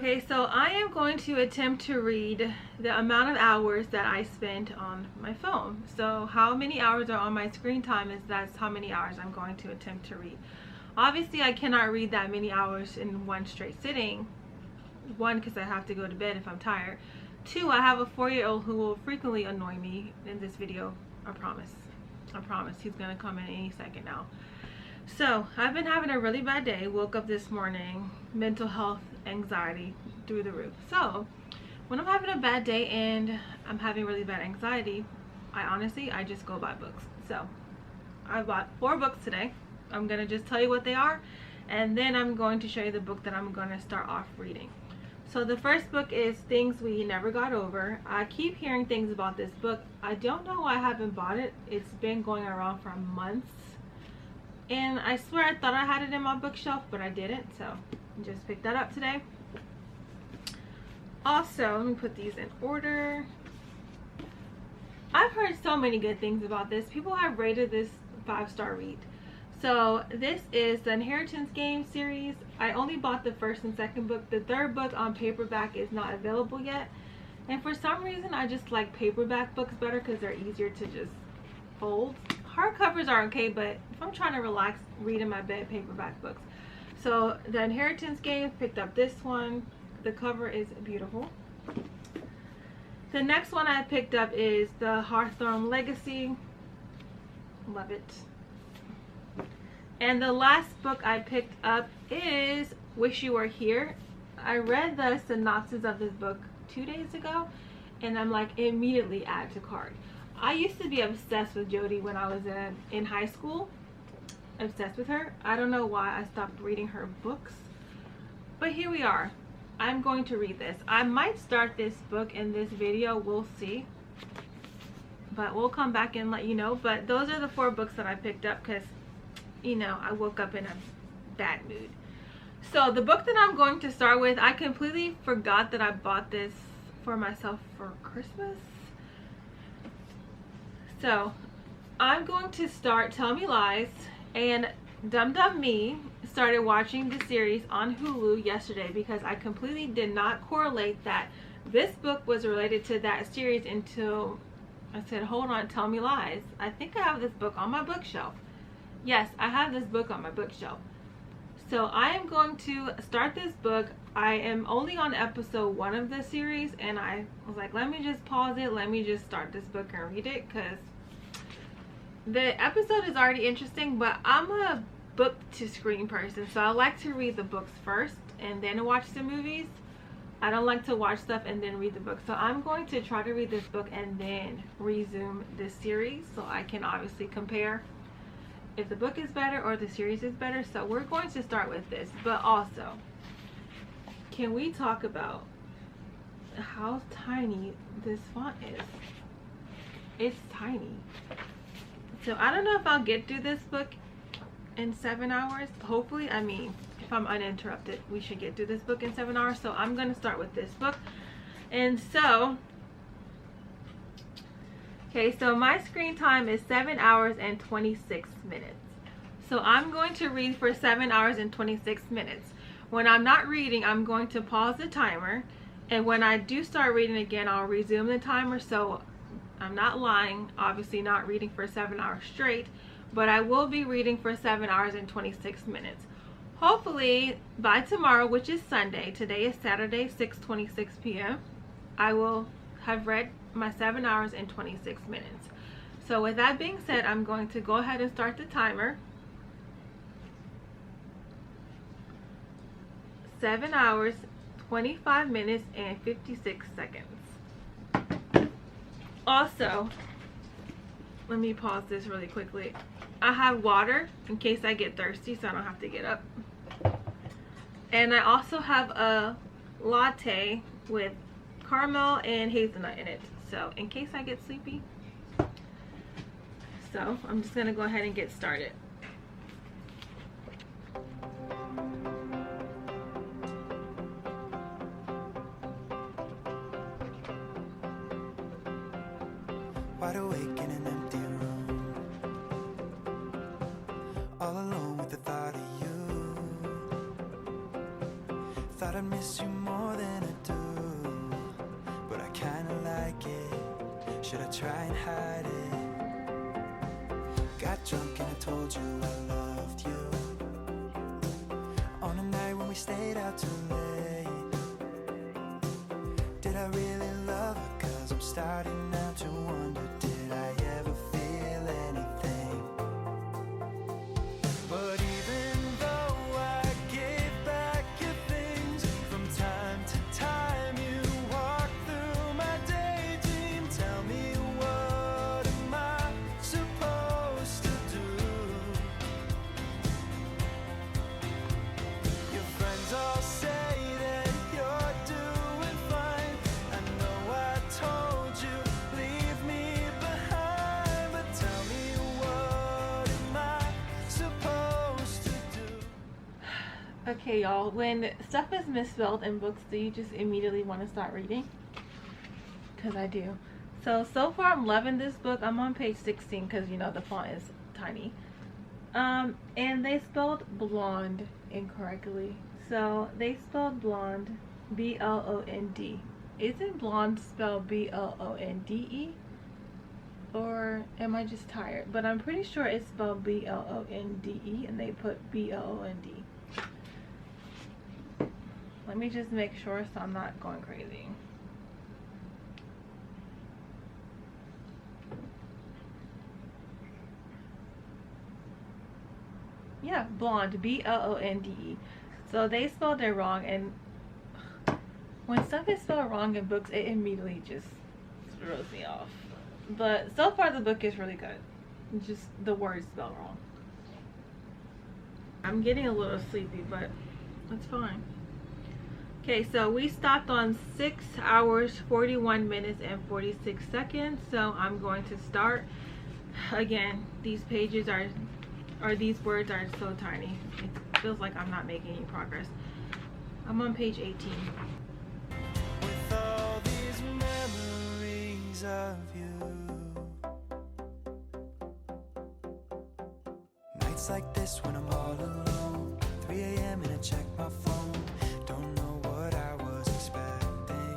Okay, so I am going to attempt to read the amount of hours that I spent on my phone. So how many hours are on my screen time that's how many hours I'm going to attempt to read. Obviously, I cannot read that many hours in one straight sitting. One, because I have to go to bed if I'm tired. Two, I have a 4-year-old who will frequently annoy me in this video. I promise. I promise. He's going to come in any second now. So, I've been having a really bad day. Woke up this morning, mental health, anxiety through the roof. So, when I'm having a bad day and I'm having really bad anxiety, I just go buy books. So, I bought 4 books today. I'm going to just tell you what they are, and then I'm going to show you the book that I'm going to start off reading. So the first book is Things We Never Got Over. I keep hearing things about this book. I don't know why I haven't bought it. It's been going around for months. And I swear I thought I had it in my bookshelf, but I didn't. So I just picked that up today. Also, let me put these in order. I've heard so many good things about this. People have rated this 5-star read. So this is the Inheritance Game series. I only bought the first and second book. The third book on paperback is not available yet. And for some reason, I just like paperback books better because they're easier to just fold. Hardcovers are okay, but if I'm trying to relax, read in my bed, paperback books. So the Inheritance Game, picked up this one. The cover is beautiful. The next one I picked up is The Hawthorne Legacy. Love it. And the last book I picked up is Wish You Were Here. I read the synopsis of this book 2 days ago, and I'm like, immediately add to cart. I used to be obsessed with Jodi when I was in high school. Obsessed with her. I don't know why I stopped reading her books, but here we are. I'm going to read this. I might start this book in this video. We'll see. But we'll come back and let you know. But those are the 4 books that I picked up because, you know, I woke up in a bad mood. So the book that I'm going to start with, I completely forgot that I bought this for myself for Christmas. So I'm going to start Tell Me Lies, and Dum Dum Me started watching the series on Hulu yesterday because I completely did not correlate that this book was related to that series until I said, hold on, Tell Me Lies. I think I have this book on my bookshelf. Yes, I have this book on my bookshelf. So I am going to start this book. I am only on episode 1 of the series, and I was like, let me just pause it. Let me just start this book and read it because the episode is already interesting, but I'm a book to screen person. So I like to read the books first and then watch the movies. I don't like to watch stuff and then read the book. So I'm going to try to read this book and then resume this series so I can obviously compare if the book is better or the series is better. So we're going to start with this, but also, can we talk about how tiny this font is? It's tiny. So I don't know if I'll get through this book in 7 hours. Hopefully, I mean, if I'm uninterrupted, we should get through this book in 7 hours. So I'm going to start with this book. And so, okay, so my screen time is 7 hours and 26 minutes. So I'm going to read for 7 hours and 26 minutes. When I'm not reading, I'm going to pause the timer. And when I do start reading again, I'll resume the timer. So I'm not lying, obviously not reading for 7 hours straight, but I will be reading for 7 hours and 26 minutes. Hopefully by tomorrow, which is Sunday, today is Saturday, 6:26 p.m., I will have read my 7 hours and 26 minutes. So with that being said, I'm going to go ahead and start the timer. 7 hours, 25 minutes, and 56 seconds. Also, let me pause this really quickly. I have water in case I get thirsty so I don't have to get up. And I also have a latte with caramel and hazelnut in it. So in case I get sleepy. So I'm just going to go ahead and get started. Wide awake in an empty room, all alone with the thought of you. Thought I'd miss you more than kinda like it. Should I try and hide it? Got drunk and I told you I loved you. On a night when we stayed out too late. Did I really love her? 'Cause I'm starting now to wonder, did I ever feel anything? But even though I gave back your things, from time to time you walk through my daydream. Tell me, what am I supposed to do? Your friends all say that you're doing fine. I know I told you, leave me behind. But tell me, what am I supposed to do? Okay, y'all, when stuff is misspelled in books, do you just immediately want to start reading? Because I do. So far I'm loving this book. I'm on page 16 because, you know, the font is tiny. And they spelled blonde incorrectly. So they spelled blonde B-L-O-N-D. Isn't blonde spelled B-L-O-N-D-E? Or am I just tired? But I'm pretty sure it's spelled B-L-O-N-D-E and they put B-L-O-N-D. Let me just make sure so I'm not going crazy. Yeah, blonde, B-L-O-N-D-E. So they spelled it wrong, and when stuff is spelled wrong in books, it immediately just throws me off. But so far the book is really good. Just the words spelled wrong. I'm getting a little sleepy, but it's fine. Okay, so we stopped on 6 hours, 41 minutes, and 46 seconds. So I'm going to start. Again, these pages or these words are so tiny. It feels like I'm not making any progress. I'm on page 18. With all these memories of you, nights like this when I'm all alone, 3 a.m. and I check my phone. Don't know what I was expecting.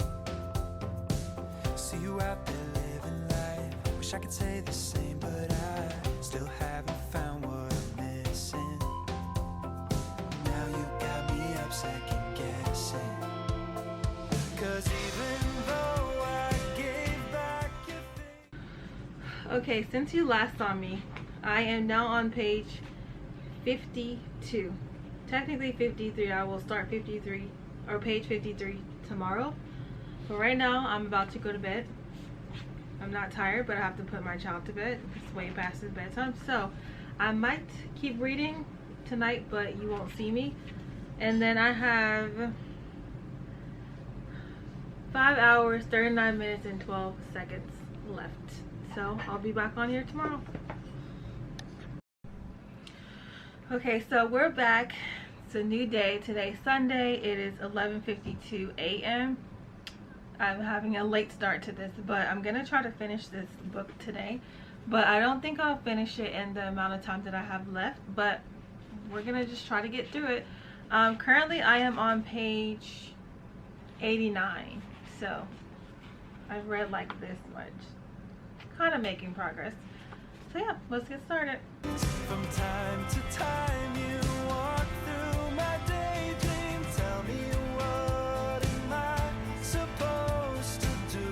See you out there living life. Wish I could say the same, but I still haven't found what I'm missing. Now you got me up second guessing. 'Cause even though I gave back your thing. Okay, since you last saw me, I am now on page 52. Technically 53. I will start 53 or page 53 tomorrow. But right now I'm about to go to bed. I'm not tired, but I have to put my child to bed. It's way past his bedtime. So I might keep reading tonight, but you won't see me. And then I have 5 hours, 39 minutes, and 12 seconds left. So I'll be back on here tomorrow. Okay, so we're back. It's a new day. Today's Sunday. It is 11:52 a.m. I'm having a late start to this, but I'm gonna try to finish this book today. But I don't think I'll finish it in the amount of time that I have left, but we're gonna just try to get through it. Currently I am on page 89, so I've read like this much. Kind of making progress. So yeah, let's get started. From time to time you walk through my daydream. Tell me, what am I supposed to do?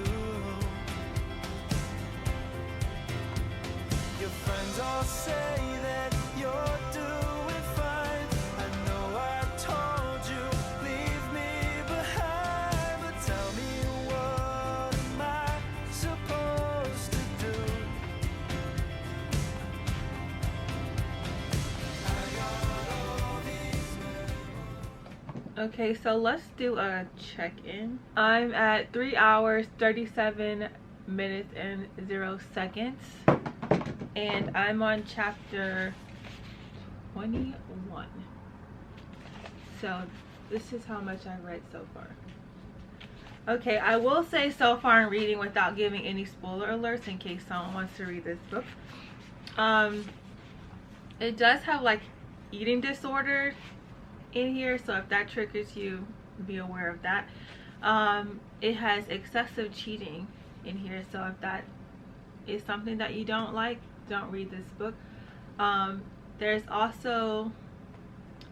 Your friends all say that you're doing fine. I know I told you, leave me behind. But tell me, what am I supposed to do? Okay, so let's do a check-in. I'm at 3 hours, 37 minutes, and 0 seconds. And I'm on chapter 21. So this is how much I've read so far. Okay, I will say so far in reading without giving any spoiler alerts in case someone wants to read this book. It does have like eating disorder in here, so if that triggers you, be aware of that. it has excessive cheating in here. So if that is something that you don't like, don't read this book. There's also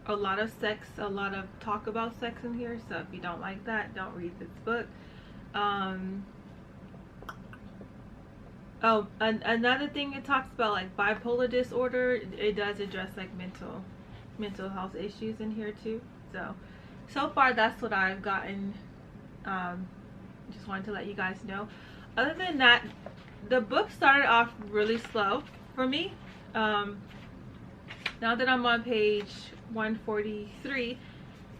a lot of sex, a lot of talk about sex in here. So if you don't like that, don't read this book. Oh, another thing, it talks about like bipolar disorder. It does address like mental health issues in here too. So far that's what I've gotten. Just wanted to let you guys know. Other than that, the book started off really slow for me. Now that I'm on page 143,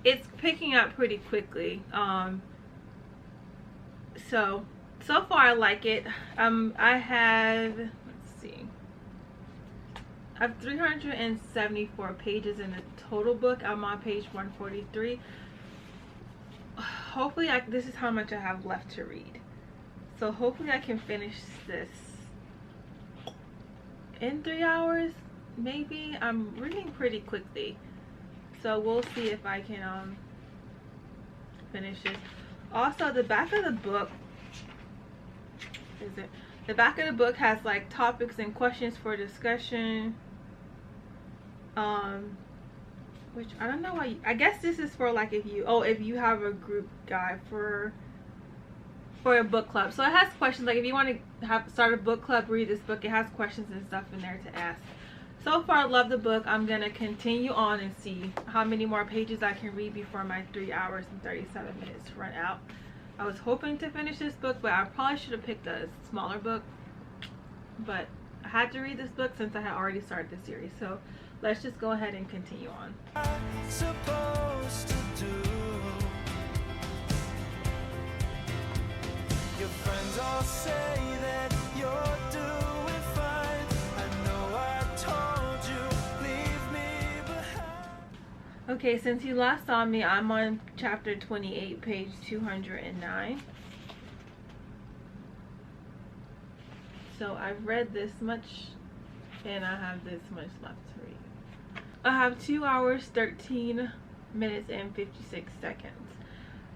it's picking up pretty quickly. So far I like it. I have, let's see, I have 374 pages in the total book. I'm on page 143. Hopefully this is how much I have left to read. So hopefully I can finish this in 3 hours, maybe. I'm reading pretty quickly, so we'll see if I can finish this. Also, the back of the book has like topics and questions for discussion, which I don't know why. I guess this is for like if you have a group guide for a book club. So it has questions, like if you want to start a book club, read this book. It has questions and stuff in there to ask. So far I love the book. I'm gonna continue on and see how many more pages I can read before my 3 hours and 37 minutes run out. I was hoping to finish this book, but I probably should have picked a smaller book, but I had to read this book since I had already started the series. So let's just go ahead and continue on. Supposed to do. Your friends all say that you're doing fine. I know I told you, leave me behind. Okay, since you last saw me, I'm on chapter 28, page 209. So I've read this much, and I have this much left to read. I have 2 hours, 13 minutes, and 56 seconds.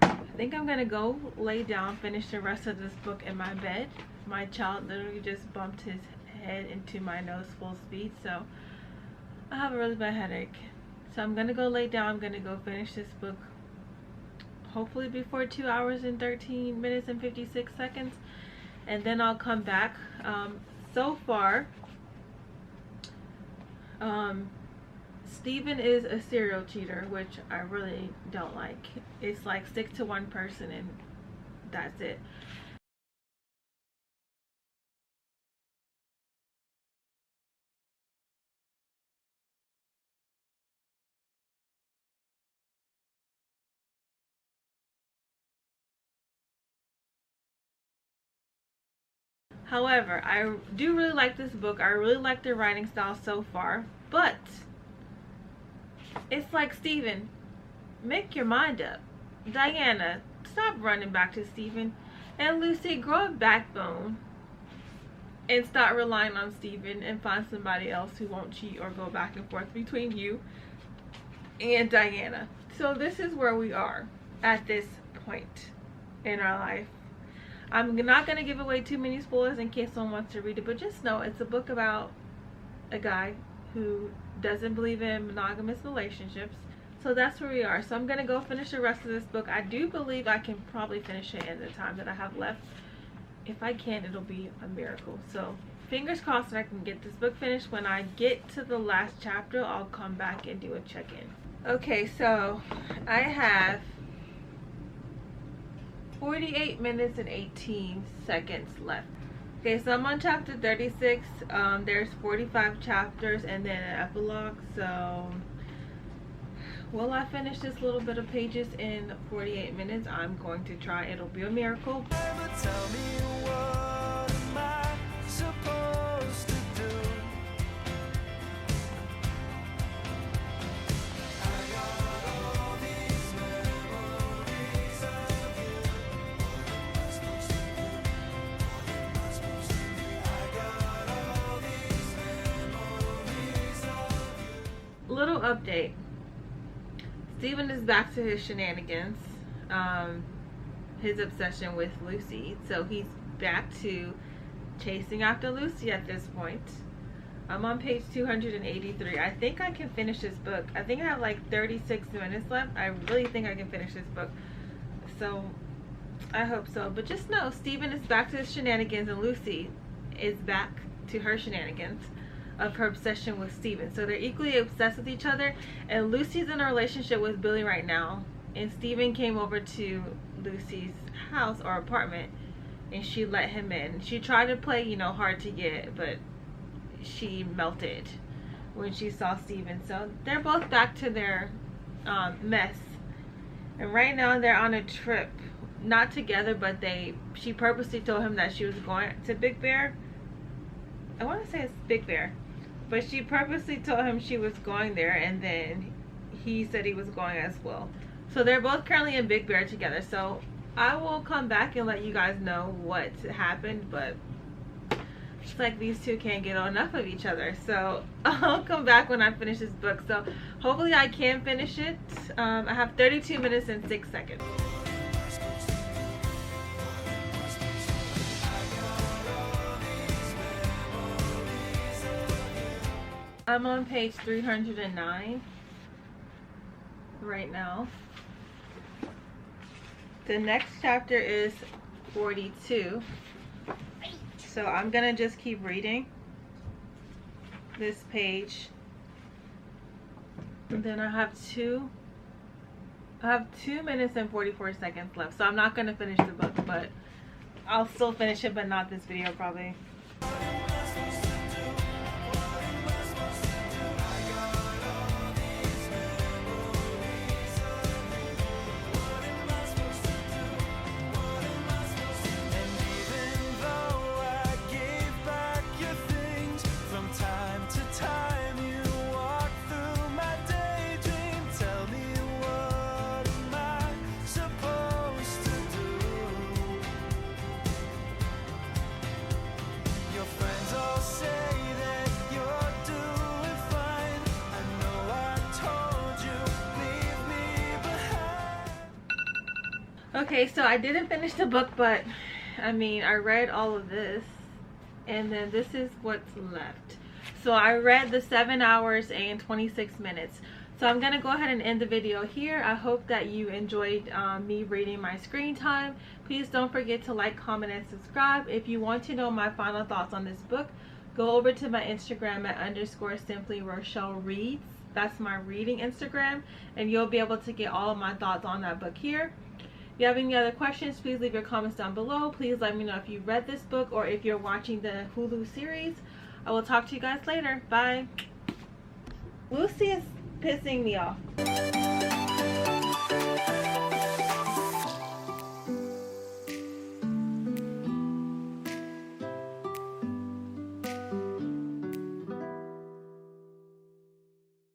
I think I'm gonna go lay down, finish the rest of this book in my bed. My child literally just bumped his head into my nose full speed, so I have a really bad headache. So I'm gonna go lay down. I'm gonna go finish this book hopefully before 2 hours and 13 minutes and 56 seconds, and then I'll come back. So far, Steven is a serial cheater, which I really don't like. It's like stick to one person and that's it. However, I do really like this book. I really like the writing style so far, but it's like, Steven, make your mind up. Diana, stop running back to Steven. And Lucy, grow a backbone and start relying on Steven and find somebody else who won't cheat or go back and forth between you and Diana. So this is where we are at this point in our life. I'm not going to give away too many spoilers in case someone wants to read it, but just know it's a book about a guy who doesn't believe in monogamous relationships. So that's where we are. So I'm going to go finish the rest of this book. I do believe I can probably finish it in the time that I have left. If I can, it'll be a miracle. So fingers crossed that I can get this book finished. When I get to the last chapter, I'll come back and do a check-in. Okay, so I have 48 minutes and 18 seconds left. Okay, so I'm on chapter 36. There's 45 chapters and then an epilogue. So will I finish this little bit of pages in 48 minutes? I'm going to try. It'll be a miracle. Never tell me what am I supposed to do. I got all these memories of you. What am I supposed to do? What am I supposed to do? I got all these memories of you. Little update. Steven is back to his shenanigans. his obsession with Lucy. So he's back to chasing after Lucy at this point. I'm on page 283. I think I can finish this book. I think I have like 36 minutes left. I really think I can finish this book. So I hope so. But just know, Stephen is back to his shenanigans and Lucy is back to her shenanigans of her obsession with Stephen. So they're equally obsessed with each other, and Lucy's in a relationship with Billy right now, and Stephen came over to Lucy's house or apartment and she let him in. She tried to play, you know, hard to get, but she melted when she saw Stephen. So they're both back to their mess, and right now they're on a trip, not together, but she purposely told him that she was going to Big Bear. I want to say it's Big Bear, but she purposely told him she was going there, and then he said he was going as well. So they're both currently in Big Bear together. So I will come back and let you guys know what happened, but it's like these two can't get enough of each other. So I'll come back when I finish this book. So hopefully I can finish it. I have 32 minutes and 6 seconds. I'm on page 309 right now. The next chapter is 42. So I'm gonna just keep reading this page. And then I have 2 minutes and 44 seconds left. So I'm not gonna finish the book, but I'll still finish it, but not this video probably. Okay, so I didn't finish the book, but I mean, I read all of this, and then this is what's left. So I read the 7 hours and 26 minutes. So I'm gonna go ahead and end the video here. I hope that you enjoyed me reading my screen time. Please don't forget to like, comment, and subscribe. If you want to know my final thoughts on this book, go over to my Instagram at _simplyRochelleReads. That's my reading Instagram, and you'll be able to get all of my thoughts on that book here. If you have any other questions, please leave your comments down below. Please let me know if you read this book or if you're watching the Hulu series. I will talk to you guys later. Bye. Lucy is pissing me off.